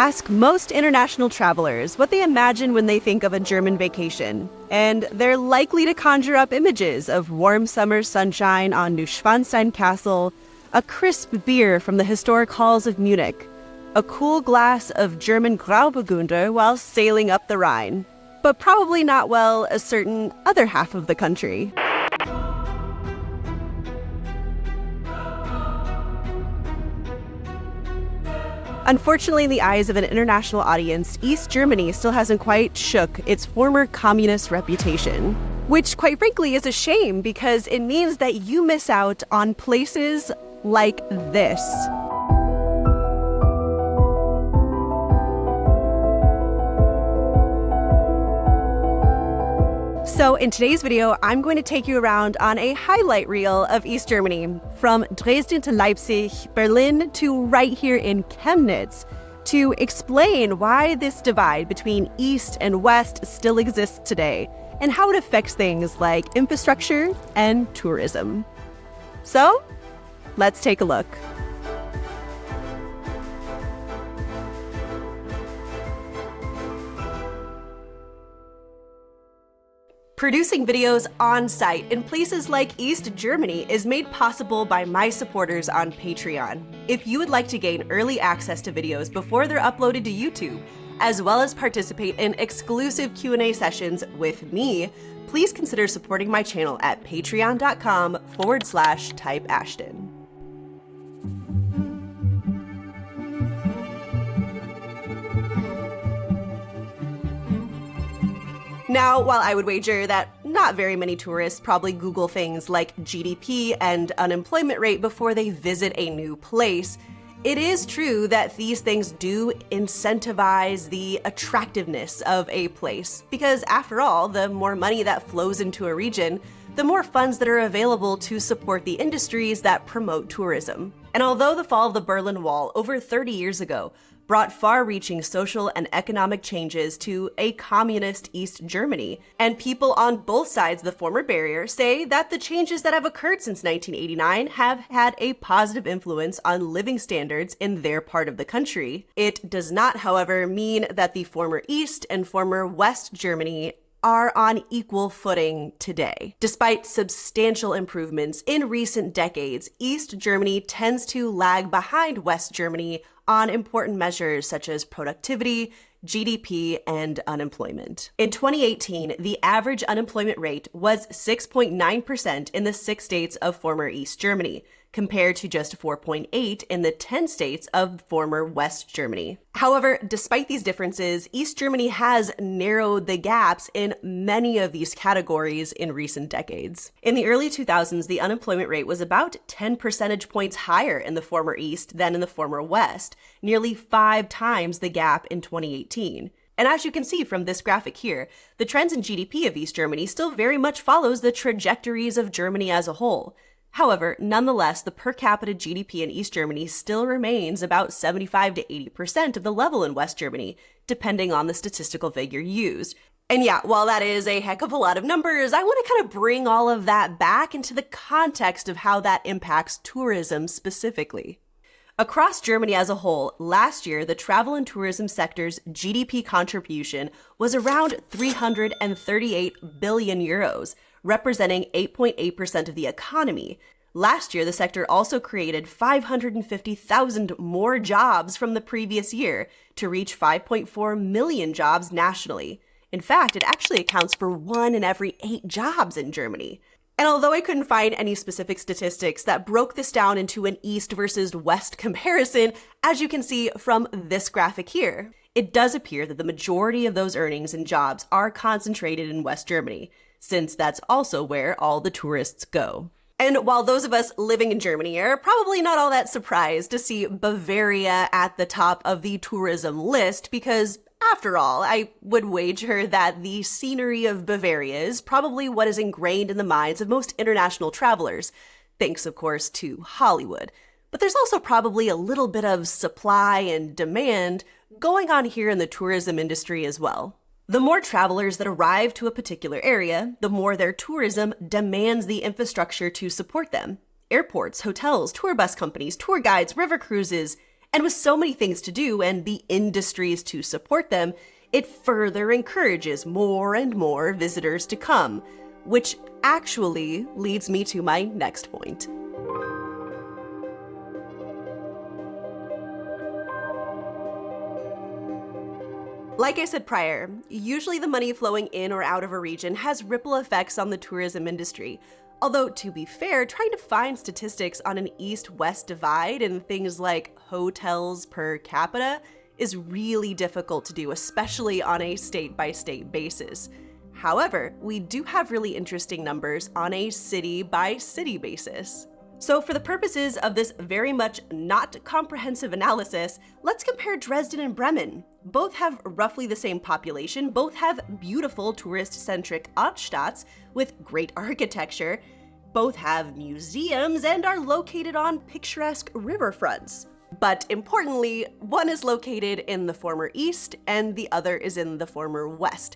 Ask most international travelers what they imagine when they think of a German vacation, and they're likely to conjure up images of warm summer sunshine on Neuschwanstein Castle, a crisp beer from the historic halls of Munich, a cool glass of German Grauburgunder while sailing up the Rhine. But probably not, well, a certain other half of the country. Unfortunately, in the eyes of an international audience, East Germany still hasn't quite shook its former communist reputation. Which, quite frankly, is a shame because it means that you miss out on places like this. So in today's video, I'm going to take you around on a highlight reel of East Germany, from Dresden to Leipzig, Berlin to right here in Chemnitz, to explain why this divide between East and West still exists today, and how it affects things like infrastructure and tourism. So, let's take a look. Producing videos on site in places like East Germany is made possible by my supporters on Patreon. If you would like to gain early access to videos before they're uploaded to YouTube, as well as participate in exclusive Q&A sessions with me, please consider supporting my channel at patreon.com/typeashton. Now, while I would wager that not very many tourists probably Google things like GDP and unemployment rate before they visit a new place, it is true that these things do incentivize the attractiveness of a place. Because after all, the more money that flows into a region, the more funds that are available to support the industries that promote tourism. And although the fall of the Berlin Wall over 30 years ago brought far-reaching social and economic changes to a communist East Germany, and people on both sides of the former barrier say that the changes that have occurred since 1989 have had a positive influence on living standards in their part of the country. It does not, however, mean that the former East and former West Germany are on equal footing today. Despite substantial improvements in recent decades, East Germany tends to lag behind West Germany on important measures such as productivity, GDP, and unemployment. In 2018, the average unemployment rate was 6.9% in the 6 states of former East Germany, compared to just 4.8% in the 10 states of former West Germany. However, despite these differences, East Germany has narrowed the gaps in many of these categories in recent decades. In the early 2000s, the unemployment rate was about 10 percentage points higher in the former East than in the former West, nearly 5 times the gap in 2018. And as you can see from this graphic here, the trends in GDP of East Germany still very much follows the trajectories of Germany as a whole. However, nonetheless, the per capita GDP in East Germany still remains about 75 to 80% of the level in West Germany, depending on the statistical figure used. And yeah, while that is a heck of a lot of numbers, I want to kind of bring all of that back into the context of how that impacts tourism specifically. Across Germany as a whole, last year, the travel and tourism sector's GDP contribution was around 338 billion euros, representing 8.8% of the economy. Last year, the sector also created 550,000 more jobs from the previous year to reach 5.4 million jobs nationally. In fact, it actually accounts for 1 in every 8 jobs in Germany. And although I couldn't find any specific statistics that broke this down into an East versus West comparison, as you can see from this graphic here, it does appear that the majority of those earnings and jobs are concentrated in West Germany, since that's also where all the tourists go. And while those of us living in Germany are probably not all that surprised to see Bavaria at the top of the tourism list, because after all, I would wager that the scenery of Bavaria is probably what is ingrained in the minds of most international travelers, thanks of course to Hollywood. But there's also probably a little bit of supply and demand going on here in the tourism industry as well. The more travelers that arrive to a particular area, the more their tourism demands the infrastructure to support them. Airports, hotels, tour bus companies, tour guides, river cruises, And with so many things to do and the industries to support them, it further encourages more and more visitors to come, which actually leads me to my next point. Like I said prior, usually the money flowing in or out of a region has ripple effects on the tourism industry. Although, to be fair, trying to find statistics on an east-west divide and things like hotels per capita is really difficult to do, especially on a state-by-state basis. However, we do have really interesting numbers on a city-by-city basis. So for the purposes of this very much not comprehensive analysis, let's compare Dresden and Bremen. Both have roughly the same population, both have beautiful tourist-centric Altstadts with great architecture, both have museums and are located on picturesque riverfronts. But importantly, one is located in the former East and the other is in the former West.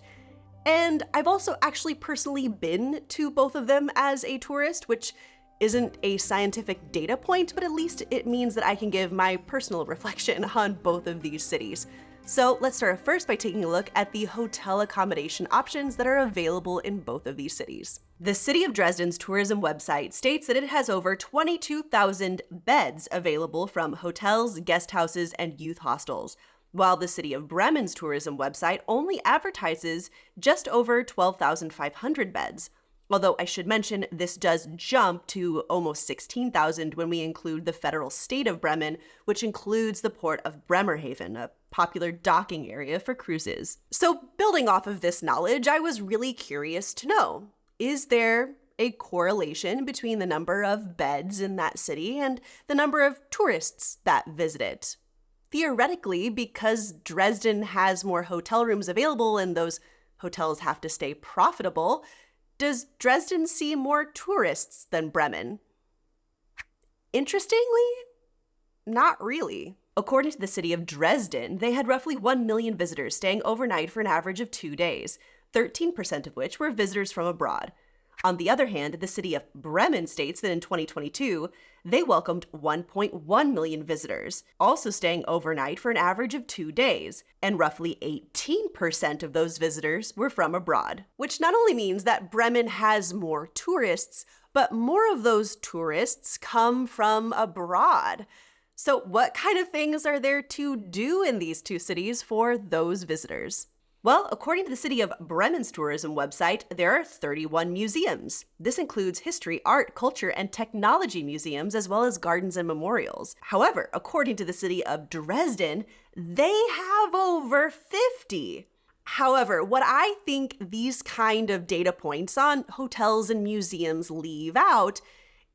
And I've also actually personally been to both of them as a tourist, which isn't a scientific data point, but at least it means that I can give my personal reflection on both of these cities. So let's start first by taking a look at the hotel accommodation options that are available in both of these cities. The City of Dresden's tourism website states that it has over 22,000 beds available from hotels, guest houses, and youth hostels, while the City of Bremen's tourism website only advertises just over 12,500 beds. Although I should mention this does jump to almost 16,000 when we include the federal state of Bremen, which includes the port of Bremerhaven, a popular docking area for cruises. So building off of this knowledge, I was really curious to know, is there a correlation between the number of beds in that city and the number of tourists that visit it? Theoretically, because Dresden has more hotel rooms available and those hotels have to stay profitable, does Dresden see more tourists than Bremen? Interestingly, not really. According to the city of Dresden, they had roughly 1 million visitors staying overnight for an average of 2 days, 13% of which were visitors from abroad. On the other hand, the city of Bremen states that in 2022, they welcomed 1.1 million visitors, also staying overnight for an average of 2 days, and roughly 18% of those visitors were from abroad. Which not only means that Bremen has more tourists, but more of those tourists come from abroad. So what kind of things are there to do in these two cities for those visitors? Well, according to the City of Bremen's tourism website, there are 31 museums. This includes history, art, culture, and technology museums, as well as gardens and memorials. However, according to the City of Dresden, they have over 50. However, what I think these kind of data points on hotels and museums leave out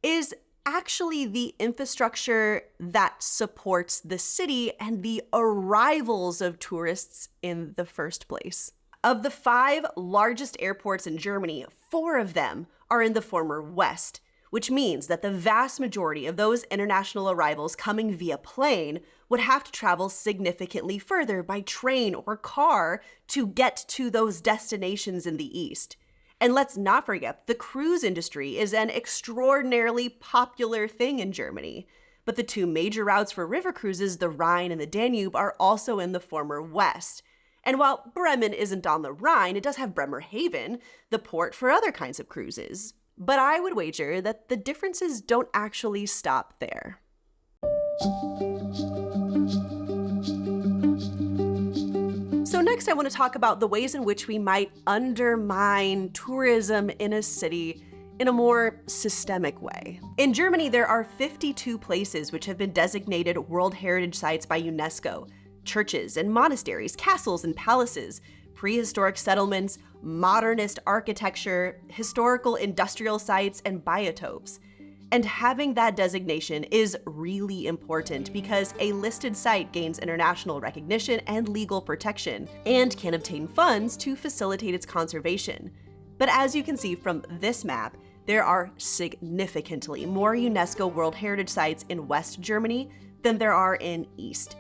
is actually the infrastructure that supports the city and the arrivals of tourists in the first place. Of the 5 largest airports in Germany, 4 of them are in the former West, which means that the vast majority of those international arrivals coming via plane would have to travel significantly further by train or car to get to those destinations in the East. And let's not forget, the cruise industry is an extraordinarily popular thing in Germany. But the 2 major routes for river cruises, the Rhine and the Danube, are also in the former West. And while Bremen isn't on the Rhine, it does have Bremerhaven, the port for other kinds of cruises. But I would wager that the differences don't actually stop there. So next I want to talk about the ways in which we might undermine tourism in a city in a more systemic way. In Germany, there are 52 places which have been designated World Heritage Sites by UNESCO. Churches and monasteries, castles and palaces, prehistoric settlements, modernist architecture, historical industrial sites, and biotopes. And having that designation is really important because a listed site gains international recognition and legal protection and can obtain funds to facilitate its conservation. But as you can see from this map, there are significantly more UNESCO World Heritage Sites in West Germany than there are in East.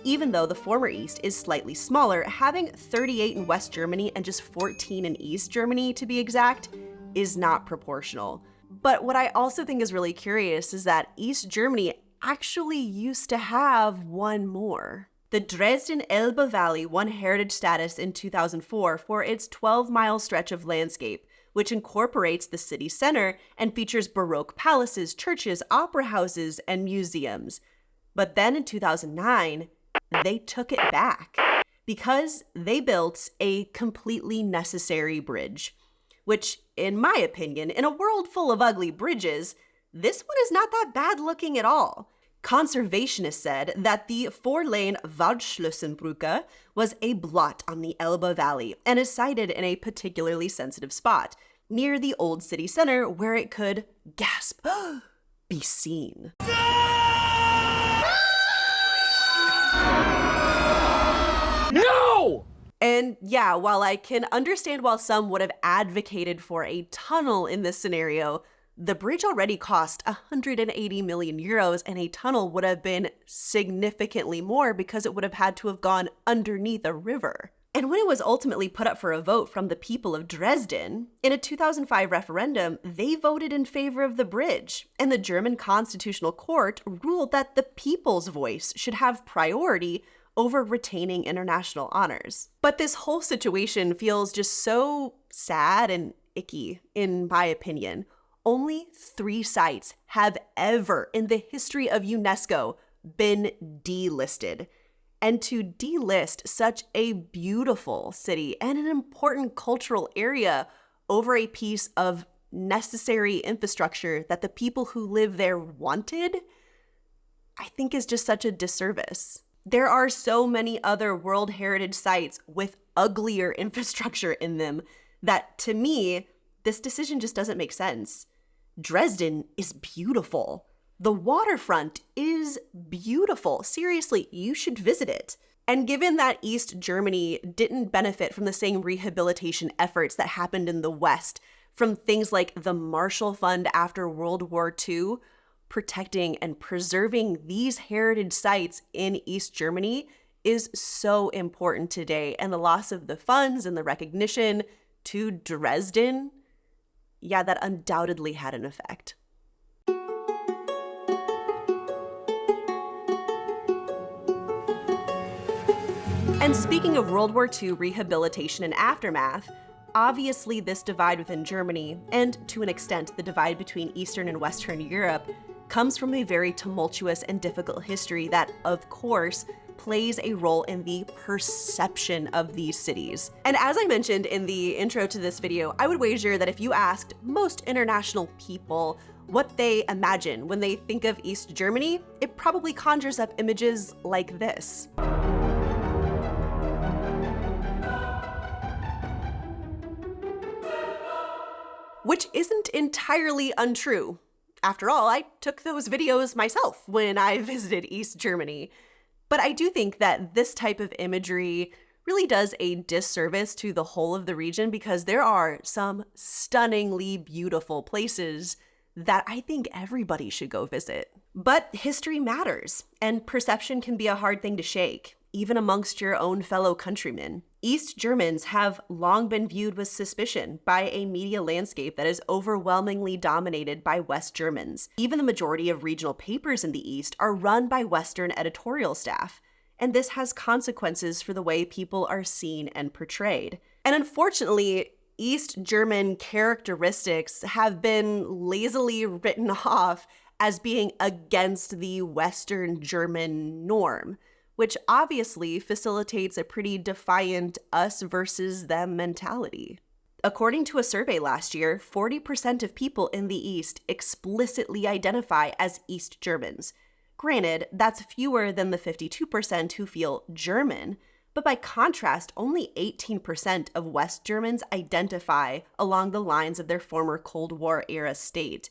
Even though the former East is slightly smaller, having 38 in West Germany and just 14 in East Germany, to be exact, is not proportional. But what I also think is really curious is that East Germany actually used to have one more. The S𝗨𝗣𝗣𝗢𝗥𝗧 Valley won heritage status in 2004 for its 12-mile stretch of landscape, which incorporates the city center and features Baroque palaces, churches, opera houses, and museums. But then in 2009, they took it back because they built a completely necessary bridge, which, in my opinion, in a world full of ugly bridges, this one is not that bad looking at all. Conservationists said that the 4-lane Waldschlossenbrücke was a blot on the Elbe Valley and is sited in a particularly sensitive spot, near the old city center where it could, gasp, be seen. No! And yeah, while I can understand why some would have advocated for a tunnel in this scenario, the bridge already cost 180 million euros and a tunnel would have been significantly more because it would have had to have gone underneath a river. And when it was ultimately put up for a vote from the people of Dresden, in a 2005 referendum, they voted in favor of the bridge, and the German Constitutional Court ruled that the people's voice should have priority over retaining international honors. But this whole situation feels just so sad and icky, in my opinion. Only 3 sites have ever in the history of UNESCO been delisted. And to delist such a beautiful city and an important cultural area over a piece of necessary infrastructure that the people who live there wanted, I think is just such a disservice. There are so many other World Heritage sites with uglier infrastructure in them that, to me, this decision just doesn't make sense. Dresden is beautiful. The waterfront is beautiful. Seriously, you should visit it. And given that East Germany didn't benefit from the same rehabilitation efforts that happened in the West, from things like the Marshall Fund after World War II, protecting and preserving these heritage sites in East Germany is so important today. And the loss of the funds and the recognition to Dresden, yeah, that undoubtedly had an effect. And speaking of World War II rehabilitation and aftermath, obviously this divide within Germany, and to an extent the divide between Eastern and Western Europe, comes from a very tumultuous and difficult history that, of course, plays a role in the perception of these cities. And as I mentioned in the intro to this video, I would wager that if you asked most international people what they imagine when they think of East Germany, it probably conjures up images like this. Which isn't entirely untrue. After all, I took those videos myself when I visited East Germany. But I do think that this type of imagery really does a disservice to the whole of the region because there are some stunningly beautiful places that I think everybody should go visit. But history matters, and perception can be a hard thing to shake, even amongst your own fellow countrymen. East Germans have long been viewed with suspicion by a media landscape that is overwhelmingly dominated by West Germans. Even the majority of regional papers in the East are run by Western editorial staff, and this has consequences for the way people are seen and portrayed. And unfortunately, East German characteristics have been lazily written off as being against the Western German norm, which obviously facilitates a pretty defiant us versus them mentality. According to a survey last year, 40% of people in the East explicitly identify as East Germans. Granted, that's fewer than the 52% who feel German, but by contrast, only 18% of West Germans identify along the lines of their former Cold War-era state.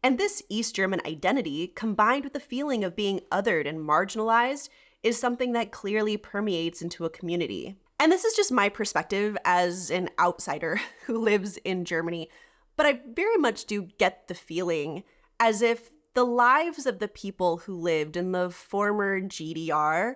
And this East German identity, combined with the feeling of being othered and marginalized, is something that clearly permeates into a community. And this is just my perspective as an outsider who lives in Germany, but I very much do get the feeling as if the lives of the people who lived in the former GDR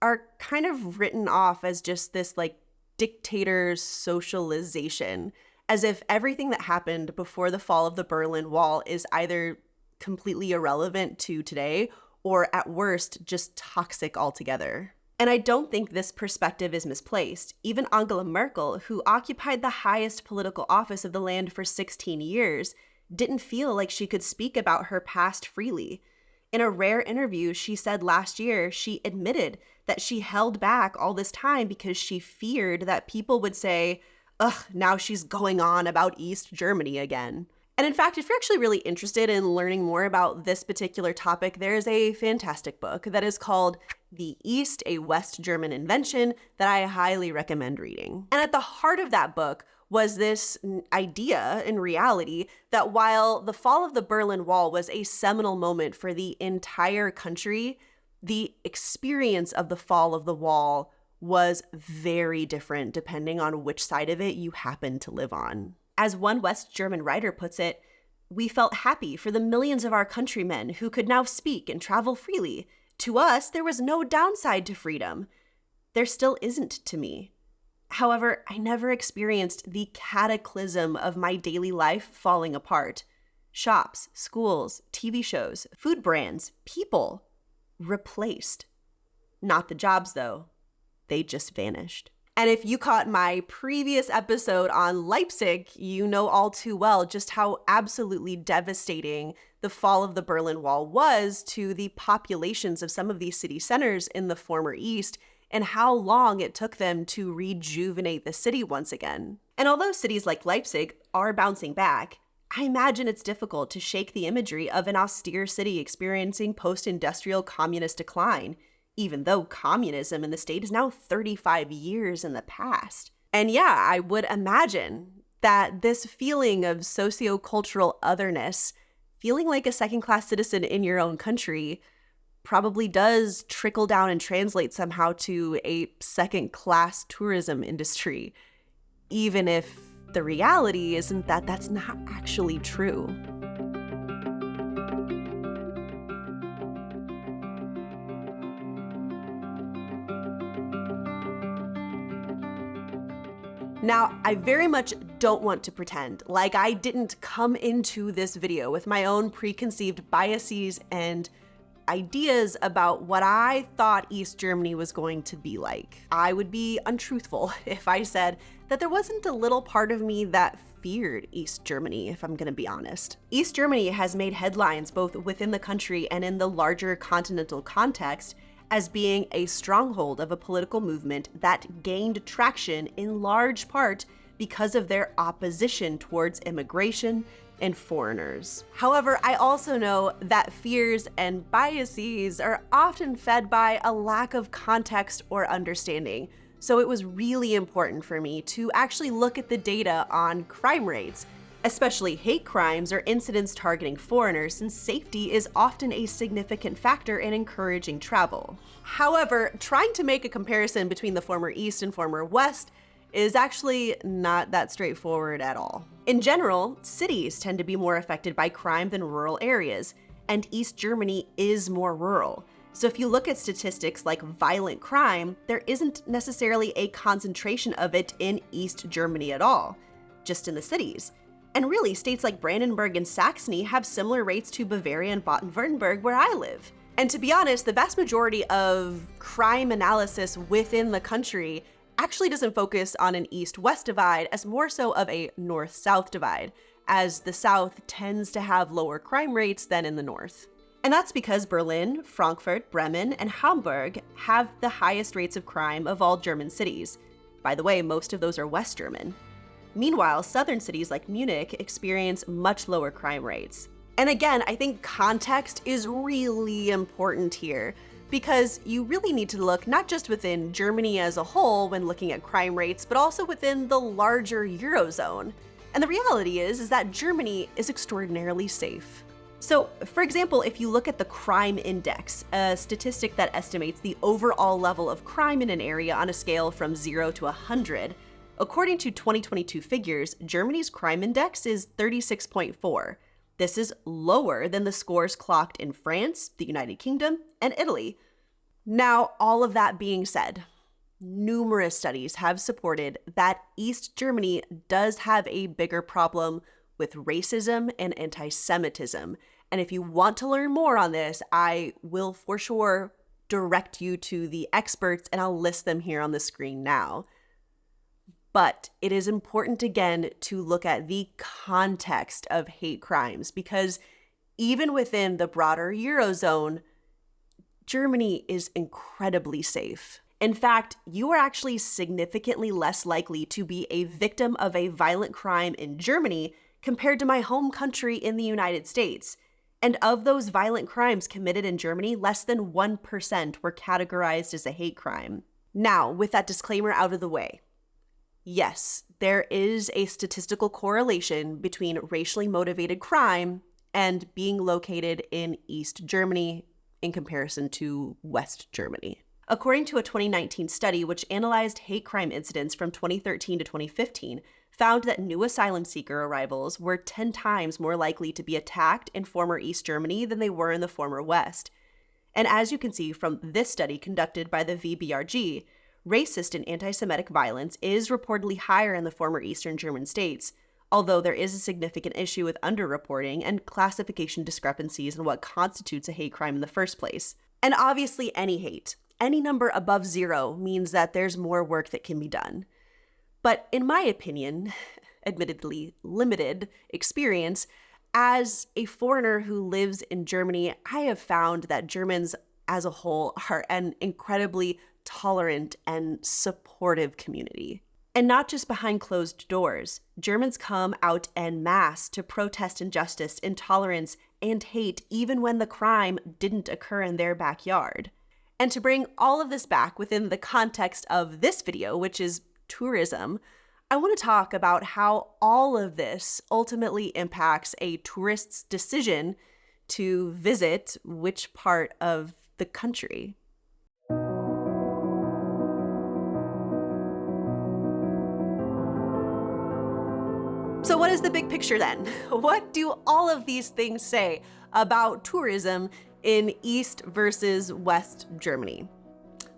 are kind of written off as just this like dictator socialization, as if everything that happened before the fall of the Berlin Wall is either completely irrelevant to today or at worst, just toxic altogether. And I don't think this perspective is misplaced. Even Angela Merkel, who occupied the highest political office of the land for 16 years, didn't feel like she could speak about her past freely. In a rare interview she said last year, she admitted that she held back all this time because she feared that people would say, ugh, now she's going on about East Germany again. And in fact, if you're actually really interested in learning more about this particular topic, there's a fantastic book that is called The East, a West German Invention that I highly recommend reading. And at the heart of that book was this idea, in reality, that while the fall of the Berlin Wall was a seminal moment for the entire country, the experience of the fall of the wall was very different depending on which side of it you happened to live on. As one West German writer puts it, we felt happy for the millions of our countrymen who could now speak and travel freely. To us, there was no downside to freedom. There still isn't to me. However, I never experienced the cataclysm of my daily life falling apart. Shops, schools, TV shows, food brands, people replaced. Not the jobs, though. They just vanished. And if you caught my previous episode on Leipzig, you know all too well just how absolutely devastating the fall of the Berlin Wall was to the populations of some of these city centers in the former East, and how long it took them to rejuvenate the city once again. And although cities like Leipzig are bouncing back, I imagine it's difficult to shake the imagery of an austere city experiencing post-industrial communist decline, even though communism in the state is now 35 years in the past. And yeah, I would imagine that this feeling of sociocultural otherness, feeling like a second-class citizen in your own country, probably does trickle down and translate somehow to a second-class tourism industry, even if the reality isn't that that's not actually true. Now, I very much don't want to pretend like I didn't come into this video with my own preconceived biases and ideas about what I thought East Germany was going to be like. I would be untruthful if I said that there wasn't a little part of me that feared East Germany, if I'm gonna be honest. East Germany has made headlines both within the country and in the larger continental context as being a stronghold of a political movement that gained traction in large part because of their opposition towards immigration and foreigners. However, I also know that fears and biases are often fed by a lack of context or understanding. So it was really important for me to actually look at the data on crime rates, especially hate crimes or incidents targeting foreigners, since safety is often a significant factor in encouraging travel. However, trying to make a comparison between the former East and former West is actually not that straightforward at all. In general, cities tend to be more affected by crime than rural areas, and East Germany is more rural. So if you look at statistics like violent crime, there isn't necessarily a concentration of it in East Germany at all, just in the cities. And really, states like Brandenburg and Saxony have similar rates to Bavaria and Baden-Württemberg, where I live. And to be honest, the vast majority of crime analysis within the country actually doesn't focus on an east-west divide as more so of a north-south divide, as the south tends to have lower crime rates than in the north. And that's because Berlin, Frankfurt, Bremen, and Hamburg have the highest rates of crime of all German cities. By the way, most of those are West German. Meanwhile, southern cities like Munich experience much lower crime rates. And again, I think context is really important here, because you really need to look not just within Germany as a whole when looking at crime rates, but also within the larger Eurozone. And the reality is that Germany is extraordinarily safe. So, for example, if you look at the crime index, a statistic that estimates the overall level of crime in an area on a scale from 0 to 100, according to 2022 figures, Germany's crime index is 36.4. This is lower than the scores clocked in France, the United Kingdom, and Italy. Now, all of that being said, numerous studies have supported that East Germany does have a bigger problem with racism and anti-Semitism, And if you want to learn more on this, I will for sure direct you to the experts, and I'll list them here on the screen now. But it is important, again, to look at the context of hate crimes, because even within the broader Eurozone, Germany is incredibly safe. In fact, you are actually significantly less likely to be a victim of a violent crime in Germany compared to my home country in the United States. And of those violent crimes committed in Germany, less than 1% were categorized as a hate crime. Now, with that disclaimer out of the way, yes, there is a statistical correlation between racially motivated crime and being located in East Germany in comparison to West Germany. According to a 2019 study which analyzed hate crime incidents from 2013 to 2015, found that new asylum seeker arrivals were 10 times more likely to be attacked in former East Germany than they were in the former West. And as you can see from this study conducted by the VBRG, racist and anti-Semitic violence is reportedly higher in the former Eastern German states, although there is a significant issue with underreporting and classification discrepancies in what constitutes a hate crime in the first place. And obviously any hate, any number above 0 means that there's more work that can be done. But in my opinion, admittedly limited experience, as a foreigner who lives in Germany, I have found that Germans as a whole are an incredibly tolerant and supportive community. And not just behind closed doors. Germans come out en masse to protest injustice, intolerance, and hate even when the crime didn't occur in their backyard. And to bring all of this back within the context of this video, which is tourism, I want to talk about how all of this ultimately impacts a tourist's decision to visit which part of the country. So what is the big picture then? What do all of these things say about tourism in East versus West Germany?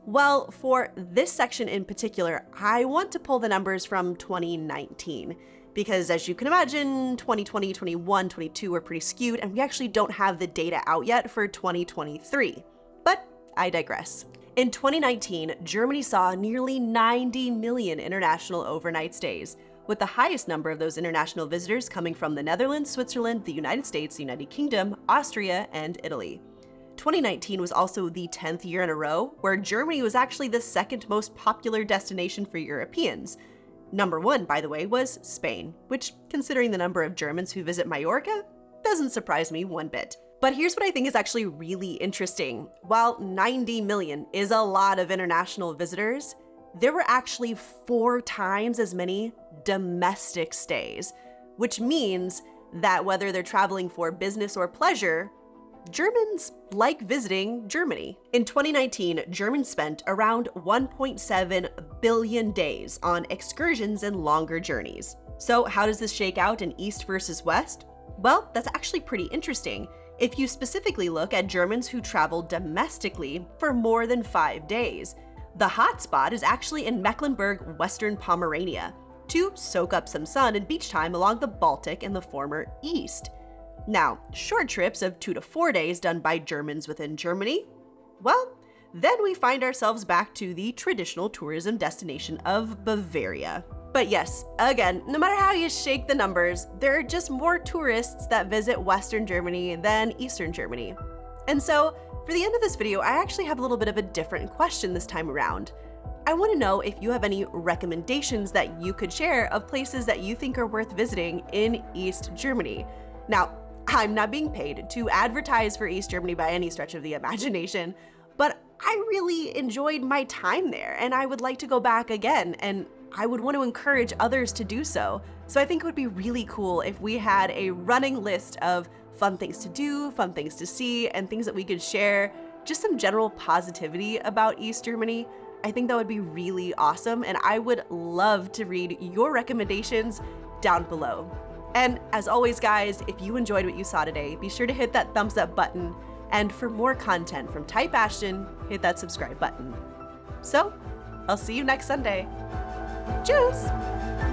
Well, for this section in particular, I want to pull the numbers from 2019 because as you can imagine, 2020, 21, 22 were pretty skewed and we actually don't have the data out yet for 2023. But I digress. In 2019, Germany saw nearly 90 million international overnight stays, with the highest number of those international visitors coming from the Netherlands, Switzerland, the United States, the United Kingdom, Austria, and Italy. 2019 was also the 10th year in a row where Germany was actually the second most popular destination for Europeans. Number 1, by the way, was Spain, which, considering the number of Germans who visit Mallorca, doesn't surprise me one bit. But here's what I think is actually really interesting. While 90 million is a lot of international visitors, there were actually 4 times as many domestic stays, which means that whether they're traveling for business or pleasure, Germans like visiting Germany. In 2019, Germans spent around 1.7 billion days on excursions and longer journeys. So how does this shake out in East versus West? Well, that's actually pretty interesting if you specifically look at Germans who travel domestically for more than 5 days. The hotspot is actually in Mecklenburg, Western Pomerania, to soak up some sun and beach time along the Baltic in the former East. Now, short trips of 2 to 4 days done by Germans within Germany, well, then we find ourselves back to the traditional tourism destination of Bavaria. But yes, again, no matter how you shake the numbers, there are just more tourists that visit Western Germany than Eastern Germany. And so, for the end of this video, I actually have a little bit of a different question this time around. I want to know if you have any recommendations that you could share of places that you think are worth visiting in East Germany. Now, I'm not being paid to advertise for East Germany by any stretch of the imagination, but I really enjoyed my time there and I would like to go back again, and I would want to encourage others to do so. So I think it would be really cool if we had a running list of fun things to do, fun things to see, and things that we could share, just some general positivity about East Germany. I think that would be really awesome, and I would love to read your recommendations down below. And as always, guys, if you enjoyed what you saw today, be sure to hit that thumbs up button. And for more content from Type Ashton, hit that subscribe button. So, I'll see you next Sunday. Tschüss!